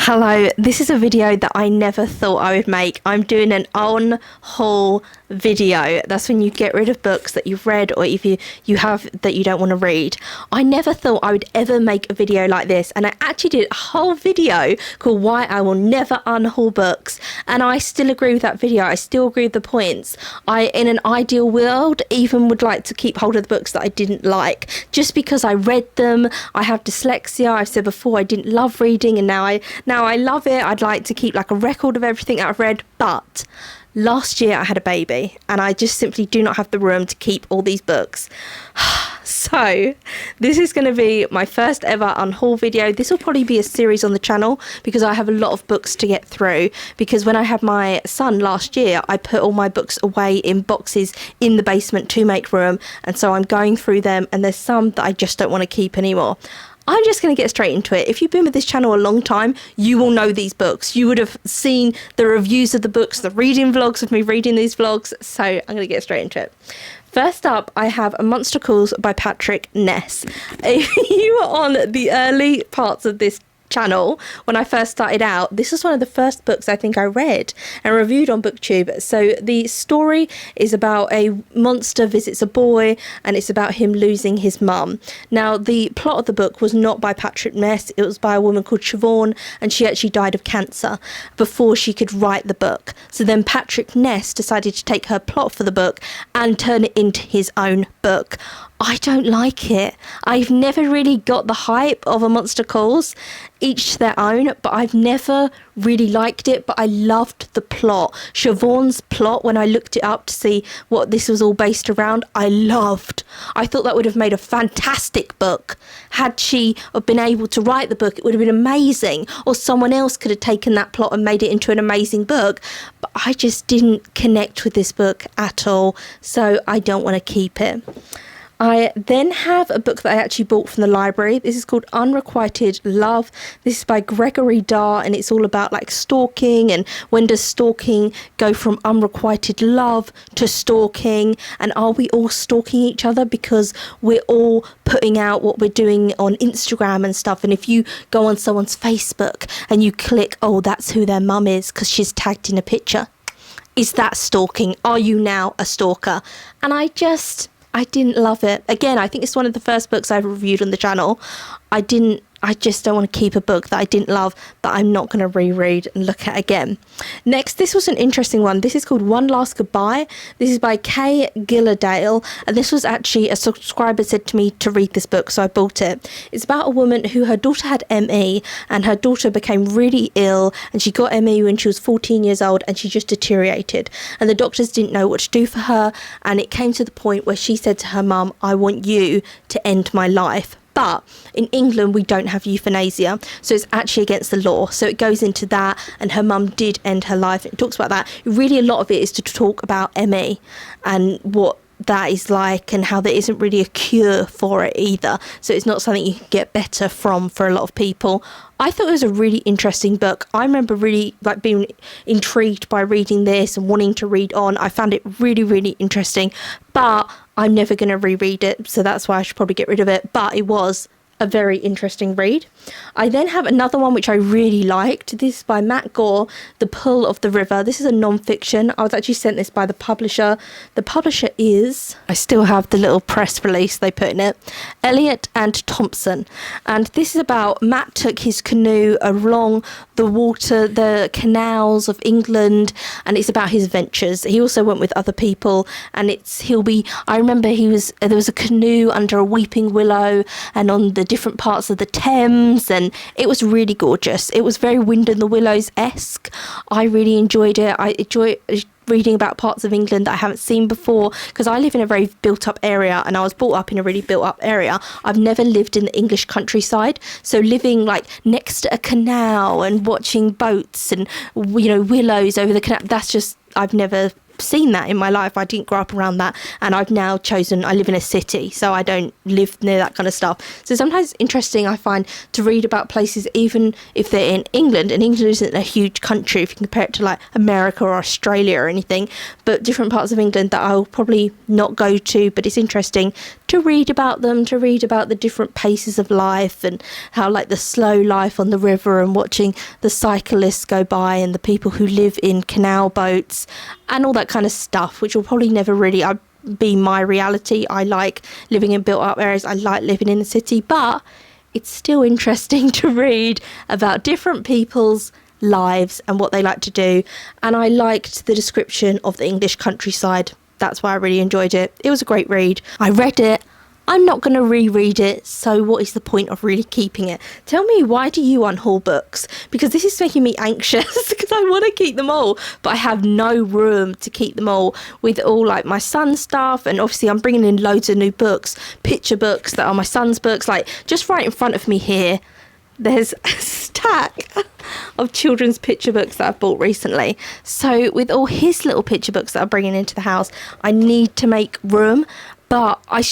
Hello, this is a video that I never thought I would make. I'm doing an unhaul video. That's when you get rid of books that you've read or if you have that you don't want to read. I never thought I would ever make a video like this, and I actually did a whole video called Why I Will Never Unhaul Books, and I still agree with that video. I still agree with the points. I, in an ideal world, even would like to keep hold of the books that I didn't like, just because I read them. I have dyslexia. I've said before I didn't love reading, and now I love it. I'd like to keep like a record of everything I've read, but last year I had a baby and I just simply do not have the room to keep all these books. So this is going to be my first ever unhaul video. This will probably be a series on the channel because I have a lot of books to get through, because when I had my son last year I put all my books away in boxes in the basement to make room, and so I'm going through them and there's some that I just don't want to keep anymore. I'm just going to get straight into it. If you've been with this channel a long time, you will know these books. You would have seen the reviews of the books, the reading vlogs of me reading these vlogs. So I'm going to get straight into it. First up, I have A Monster Calls by Patrick Ness. If you were on the early parts of this channel when I first started out, this was one of the first books I think I read and reviewed on BookTube. So the story is about a monster visits a boy and it's about him losing his mum. Now the plot of the book was not by Patrick Ness, it was by a woman called Siobhan, and she actually died of cancer before she could write the book. So then Patrick Ness decided to take her plot for the book and turn it into his own book. I don't like it. I've never really got the hype of A Monster Calls, each to their own, but I've never really liked it, but I loved the plot. Siobhan's plot, when I looked it up to see what this was all based around, I loved. I thought that would have made a fantastic book. Had she been able to write the book, it would have been amazing, or someone else could have taken that plot and made it into an amazing book, but I just didn't connect with this book at all, so I don't want to keep it. I then have a book that I actually bought from the library. This is called Unrequited Love. This is by Gregory Darr, and it's all about like stalking and when does stalking go from unrequited love to stalking, and are we all stalking each other because we're all putting out what we're doing on Instagram and stuff, and if you go on someone's Facebook and you click, oh, that's who their mum is because she's tagged in a picture, is that stalking? Are you now a stalker? And I didn't love it. Again, I think it's one of the first books I've reviewed on the channel. I just don't want to keep a book that I didn't love, that I'm not going to reread and look at again. Next, this was an interesting one. This is called One Last Goodbye. This is by Kay Gilladale, and this was actually a subscriber said to me to read this book, so I bought it. It's about a woman who, her daughter had ME, and her daughter became really ill, and she got ME when she was 14 years old, and she just deteriorated. And the doctors didn't know what to do for her, and it came to the point where she said to her mum, I want you to end my life. But in England, we don't have euthanasia, so it's actually against the law. So it goes into that, and her mum did end her life. It talks about that. Really, a lot of it is to talk about ME and what that is like, and how there isn't really a cure for it either. So it's not something you can get better from for a lot of people. I thought it was a really interesting book. I remember really like being intrigued by reading this and wanting to read on. I found it really, really interesting, but I'm never going to reread it, so that's why I should probably get rid of it. But it was a very interesting read. I then have another one which I really liked. This is by Matt Gore, The Pull of the River. This is a non-fiction. I was actually sent this by the publisher. The publisher is, I still have the little press release they put in it, Elliot and Thompson. And this is about Matt took his canoe along the water, the canals of England, and it's about his adventures. He also went with other people, and I remember there was a canoe under a weeping willow and on the different parts of the Thames, and it was really gorgeous. It was very Wind in the Willows-esque. I really enjoyed it. I enjoy reading about parts of England that I haven't seen before, because I live in a very built up area and I was brought up in a really built up area. I've never lived in the English countryside, so living like next to a canal and watching boats and willows over the canal, that's just, I've never seen that in my life. I didn't grow up around that, and I've now chosen, I live in a city, so I don't live near that kind of stuff. So sometimes it's interesting, I find, to read about places even if they're in England, and England isn't a huge country if you compare it to like America or Australia or anything, but different parts of England that I'll probably not go to, but it's interesting to read about them, to read about the different paces of life, and how like the slow life on the river, and watching the cyclists go by, and the people who live in canal boats and all that kind of stuff, which will probably never really be my reality. I like living in built up areas, I like living in the city, but it's still interesting to read about different people's lives and what they like to do. And I liked the description of the English countryside. That's why I really enjoyed it. It was a great read. I read it. I'm not going to reread it, so what is the point of really keeping it? Tell me, why do you unhaul books? Because this is making me anxious, because I want to keep them all, but I have no room to keep them all with all like my son's stuff, and obviously I'm bringing in loads of new books, picture books that are my son's books, like just right in front of me here. There's a stack of children's picture books that I've bought recently. So with all his little picture books that I'm bringing into the house, I need to make room. But I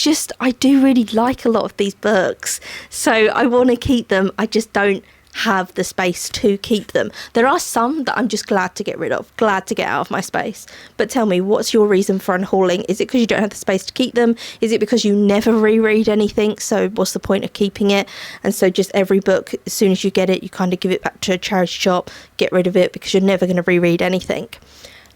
do really like a lot of these books. So I want to keep them. I just don't have the space to keep them. There are some that I'm just glad to get rid of, glad to get out of my space. But tell me, what's your reason for unhauling? Is it because you don't have the space to keep them? Is it because you never reread anything? So what's the point of keeping it? And so just every book, as soon as you get it, you kind of give it back to a charity shop, get rid of it, because you're never going to reread anything.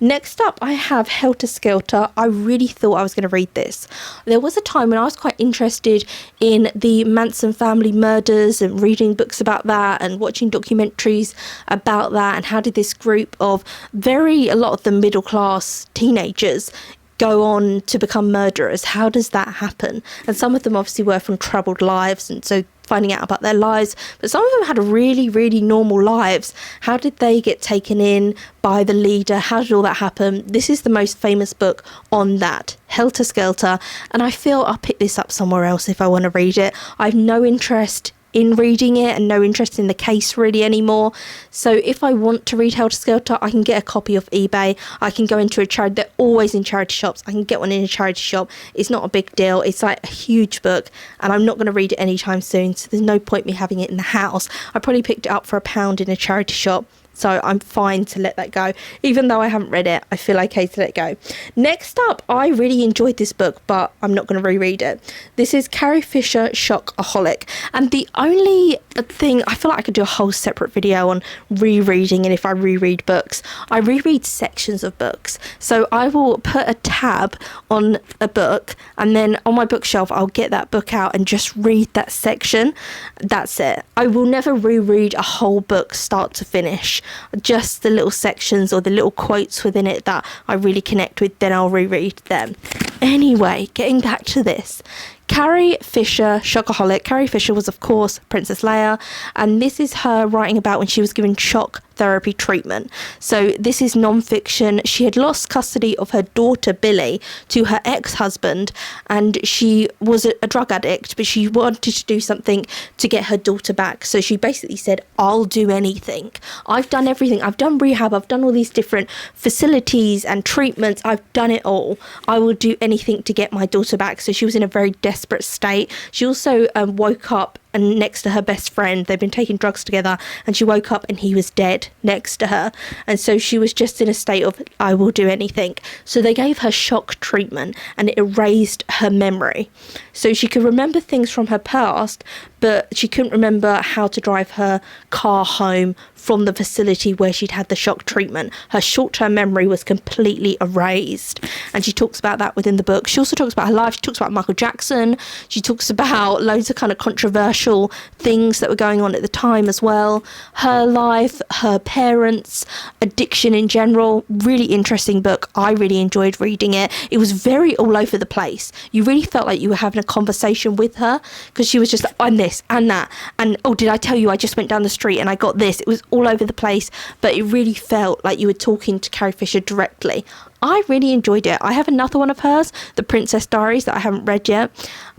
Next up, I have Helter Skelter. I really thought I was going to read this. There was a time when I was quite interested in the Manson family murders and reading books about that and watching documentaries about that, and how did this group of a lot of the middle class teenagers go on to become murderers? How does that happen? And some of them obviously were from troubled lives, and so finding out about their lives, but some of them had really, really normal lives. How did they get taken in by the leader? How did all that happen? This is the most famous book on that, Helter Skelter, and I feel I'll pick this up somewhere else if I want to read it. I have no interest in reading it and no interest in the case really anymore. So if I want to read Helter Skelter, I can get a copy off eBay. I can go into a charity. They're always in charity shops. I can get one in a charity shop. It's not a big deal. It's like a huge book, and I'm not going to read it anytime soon, so there's no point me having it in the house. I probably picked it up for £1 in a charity shop, so I'm fine to let that go. Even though I haven't read it, I feel okay to let it go. Next up, I really enjoyed this book, but I'm not going to reread it. This is Carrie Fisher, Shockaholic. And the only thing, I feel like I could do a whole separate video on rereading and if I reread books. I reread sections of books. So I will put a tab on a book, and then on my bookshelf, I'll get that book out and just read that section. That's it. I will never reread a whole book start to finish. Just the little sections or the little quotes within it that I really connect with, then I'll reread them. Anyway, getting back to this. Carrie Fisher, Shockaholic. Carrie Fisher was, of course, Princess Leia, and this is her writing about when she was given shock therapy treatment. So this is non-fiction. She had lost custody of her daughter Billy to her ex-husband, and she was a drug addict, but she wanted to do something to get her daughter back. So she basically said, I'll do anything. I've done everything. I've done rehab. I've done all these different facilities and treatments. I've done it all. I will do anything to get my daughter back. So she was in a very desperate state. She also woke up and next to her best friend. They'd been taking drugs together, and she woke up and he was dead next to her, and so she was just in a state of I will do anything. So they gave her shock treatment, and it erased her memory, so she could remember things from her past, but she couldn't remember how to drive her car home from the facility where she'd had the shock treatment. Her short-term memory was completely erased, and she talks about that within the book. She also talks about her life. She talks about Michael Jackson. She talks about loads of kind of controversial things that were going on at the time as well. Her life, her parents, addiction in general. Really interesting book. I really enjoyed reading it. It was very all over the place. You really felt like you were having a conversation with her, because she was just like, I'm this and that, and oh, did I tell you I just went down the street and I got this? It was all over the place, but it really felt like you were talking to Carrie Fisher directly. I really enjoyed it. I have another one of hers, The Princess Diaries, that I haven't read yet,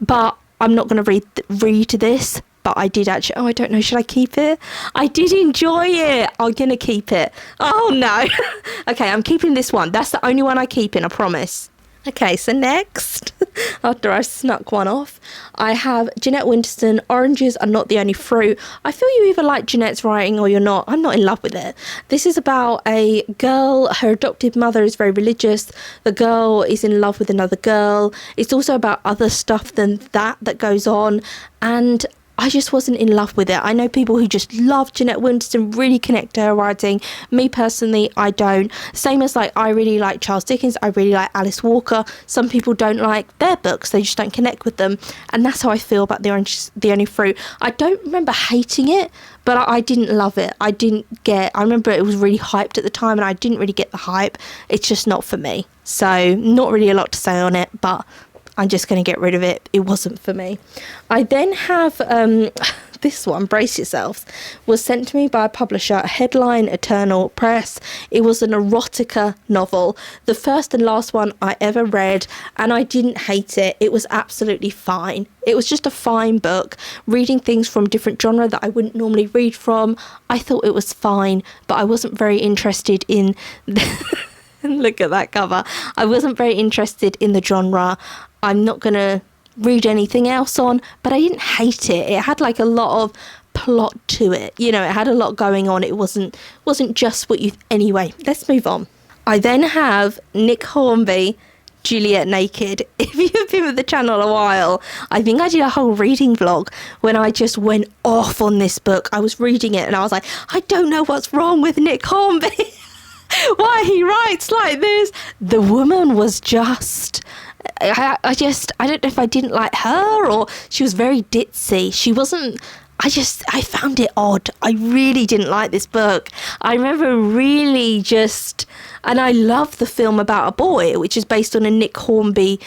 but I'm not going to read this, but but I did actually, I don't know, should I keep it? I did enjoy it. I'm going to keep it. Oh no. Okay, I'm keeping this one. That's the only one I keep in, I promise. Okay, so next, after I snuck one off, I have Jeanette Winterson, Oranges Are Not the Only Fruit. I feel you either like Jeanette's writing or you're not. I'm not in love with it. This is about a girl, her adopted mother is very religious. The girl is in love with another girl. It's also about other stuff than that goes on. And I just wasn't in love with it. I know people who just love Jeanette Winterson, really connect to her writing. Me personally, I don't. Same as like, I really like Charles Dickens. I really like Alice Walker. Some people don't like their books. They just don't connect with them. And that's how I feel about The Only Fruit. I don't remember hating it, but I didn't love it. I remember it was really hyped at the time and I didn't really get the hype. It's just not for me. So not really a lot to say on it, but I'm just going to get rid of it. It wasn't for me. I then have this one, Brace Yourselves, was sent to me by a publisher, Headline Eternal Press. It was an erotica novel, the first and last one I ever read, and I didn't hate it. It was absolutely fine. It was just a fine book, reading things from different genre that I wouldn't normally read from. I thought it was fine, but I wasn't very interested in... Look at that cover. I wasn't very interested in the genre. I'm not going to read anything else on, but I didn't hate it. It had like a lot of plot to it. You know, it had a lot going on. It wasn't just what you... Anyway, let's move on. I then have Nick Hornby, Juliet Naked. If you've been with the channel a while, I think I did a whole reading vlog when I just went off on this book. I was reading it and I was like, I don't know what's wrong with Nick Hornby. Why he writes like this. The woman was just... I don't know if I didn't like her or she was very ditzy. She wasn't... I found it odd. I really didn't like this book. I remember really just... And I love the film about a boy, which is based on a Nick Hornby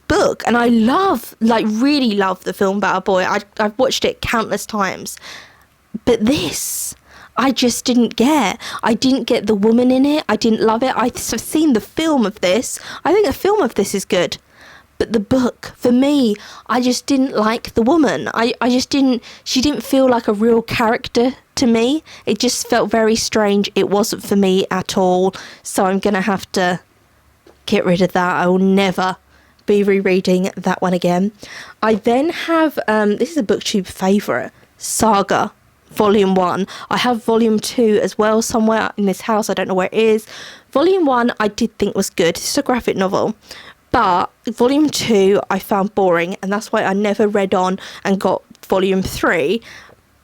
book. And I really love the film about a boy. I've watched it countless times. But this... I just didn't get. I didn't get the woman in it. I didn't love it. I've seen the film of this. I think the film of this is good. But the book, for me, I just didn't like the woman. She didn't feel like a real character to me. It just felt very strange. It wasn't for me at all. So I'm going to have to get rid of that. I will never be rereading that one again. I then have, this is a BookTube favourite, Saga. Volume 1. I have Volume 2 as well somewhere in this house. I don't know where it is. Volume 1 I did think was good. It's a graphic novel. But Volume 2 I found boring, and that's why I never read on and got Volume 3.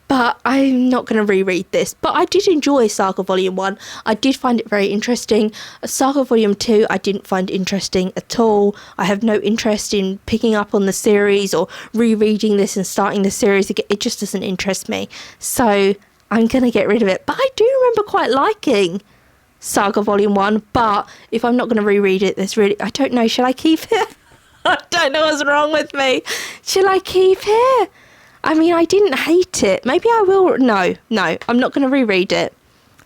But I'm not going to reread this. But I did enjoy Saga Volume 1. I did find it very interesting. Saga Volume 2 I didn't find interesting at all. I have no interest in picking up on the series or rereading this and starting the series again. It just doesn't interest me. So I'm going to get rid of it. But I do remember quite liking Saga Volume 1. But if I'm not going to reread it, I don't know. Shall I keep it? I don't know what's wrong with me. Shall I keep it? I mean, I didn't hate it. Maybe I will. No, I'm not going to reread it.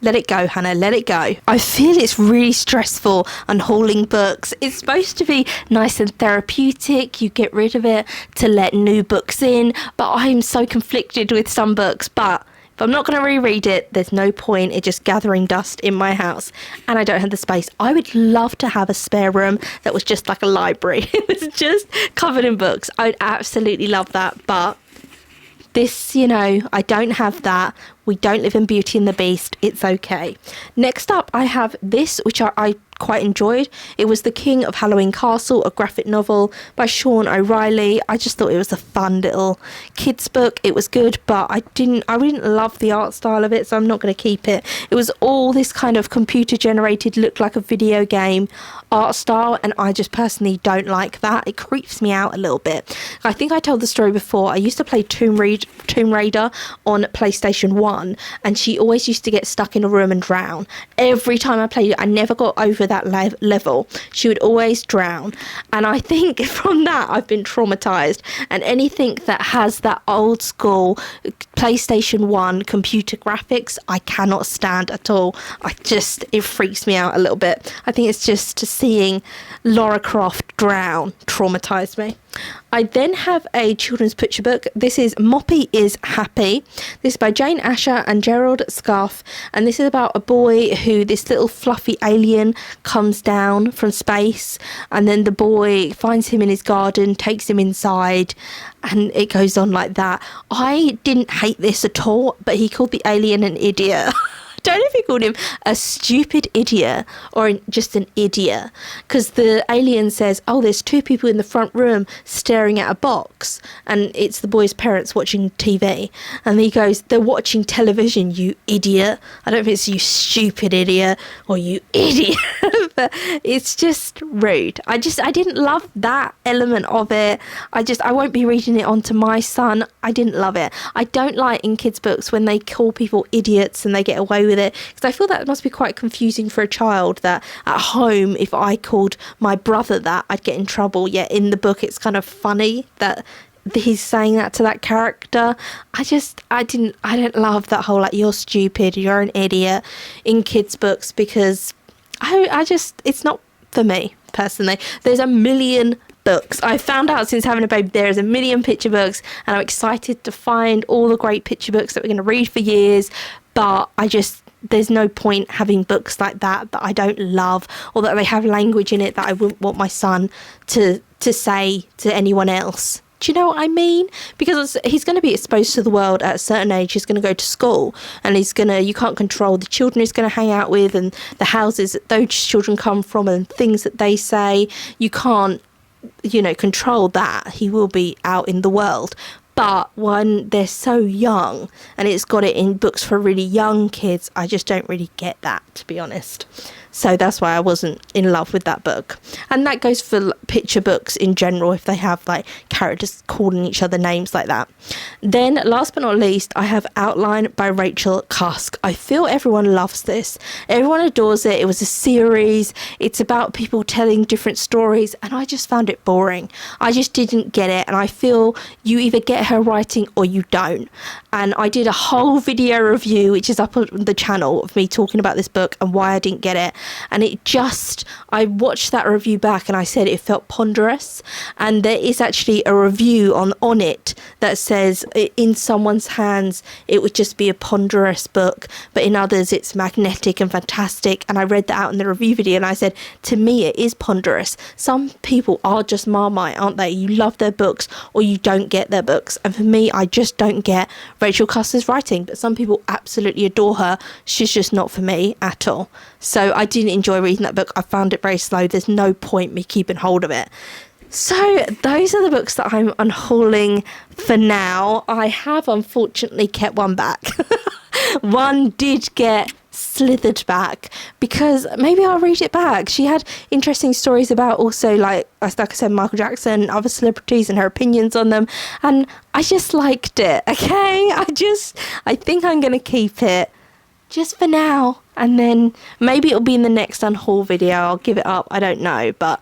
Let it go, Hannah, let it go. I feel it's really stressful unhauling books. It's supposed to be nice and therapeutic. You get rid of it to let new books in. But I'm so conflicted with some books. But if I'm not going to reread it, there's no point in just gathering dust in my house. And I don't have the space. I would love to have a spare room that was just like a library. It was just covered in books. I'd absolutely love that. But... this, I don't have that. We don't live in Beauty and the Beast. It's okay. Next up, I have this, which I quite enjoyed. It was The King of Halloween Castle, a graphic novel by Sean O'Reilly. I just thought it was a fun little kids book. It was good, but I didn't love the art style of it, so I'm not going to keep it. It was all this kind of computer generated, looked like a video game art style, and I just personally don't like that. It creeps me out a little bit. I think I told the story before. I used to play Tomb Raider on PlayStation 1, and she always used to get stuck in a room and drown. Every time I played it, I never got over that level. She would always drown, and I think from that I've been traumatized, and anything that has that old school PlayStation 1 computer graphics I cannot stand at all. It freaks me out a little bit. I think it's just seeing Lara Croft drown traumatized me. I then have a children's picture book. This is Moppy is Happy. This is by Jane Asher and Gerald Scarfe, and this is about a boy who, this little fluffy alien comes down from space, and then the boy finds him in his garden, takes him inside, and it goes on like that. I didn't hate this at all, but he called the alien an idiot. Don't know if he called him a stupid idiot or just an idiot, because the alien says, oh, there's two people in the front room staring at a box, and it's the boy's parents watching TV, and he goes, they're watching television, you idiot. I don't know if it's you stupid idiot or you idiot, but it's just rude. I didn't love that element of it. I won't be reading it on to my son. I didn't love it. I don't like in kids' books when they call people idiots and they get away with it, because I feel that must be quite confusing for a child, that at home if I called my brother that, I'd get in trouble, yet in the book it's kind of funny that he's saying that to that character. I don't love that whole like, you're stupid, you're an idiot in kids' books, because it's not for me personally. There's a million books. I found out since having a baby there's a million picture books, and I'm excited to find all the great picture books that we're going to read for years, but there's no point having books like that I don't love, or that they have language in it that I wouldn't want my son to say to anyone else. Do you know what I mean? Because he's going to be exposed to the world at a certain age. He's going to go to school, and you can't control the children he's going to hang out with, and the houses that those children come from, and things that they say. You can't, control that. He will be out in the world. But when they're so young, and it's got it in books for really young kids, I just don't really get that, to be honest. So that's why I wasn't in love with that book. And that goes for picture books in general, if they have like characters calling each other names like that. Then last but not least, I have Outline by Rachel Cusk. I feel everyone loves this. Everyone adores it. It was a series. It's about people telling different stories, and I just found it boring. I just didn't get it, and I feel you either get her writing or you don't. And I did a whole video review, which is up on the channel, of me talking about this book and why I didn't get it. And I watched that review back, and I said it felt ponderous. And there is actually a review on it that says in someone's hands it would just be a ponderous book, but in others it's magnetic and fantastic. And I read that out in the review video, and I said, to me it is ponderous. Some people are just Marmite, aren't they? You love their books or you don't get their books. And for me, I just don't get Rachel Cusk's writing, but some people absolutely adore her. She's just not for me at all. So I didn't enjoy reading that book. I found it very slow. There's no point me keeping hold of it. So those are the books that I'm unhauling for now. I have unfortunately kept one back. One did get slithered back, because maybe I'll read it back. She had interesting stories about also like I said, Michael Jackson and other celebrities and her opinions on them, and I just liked it. Okay, I think I'm gonna keep it just for now, and then maybe it'll be in the next unhaul video. I'll give it up, I don't know, but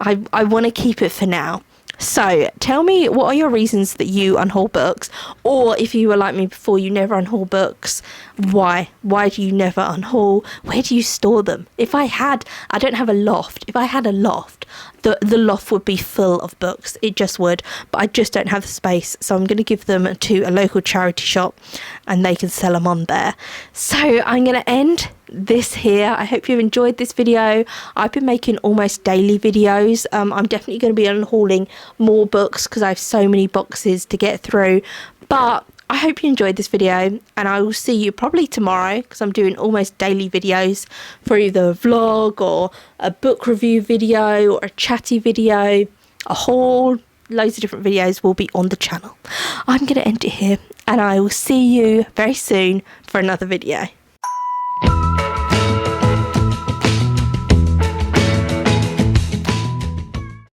I want to keep it for now. So tell me, what are your reasons that you unhaul books? Or if you were like me before, you never unhaul books, why do you never unhaul? Where do you store them? I don't have a loft. If I had a loft, the loft would be full of books. It just would, but I just don't have the space, so I'm going to give them to a local charity shop and they can sell them on there. So I'm going to end this here. I hope you've enjoyed this video. I've been making almost daily videos. I'm definitely going to be unhauling more books because I have so many boxes to get through, but I hope you enjoyed this video, and I will see you probably tomorrow, because I'm doing almost daily videos for either a vlog or a book review video or a chatty video, a haul. Loads of different videos will be on the channel. I'm going to end it here, and I will see you very soon for another video.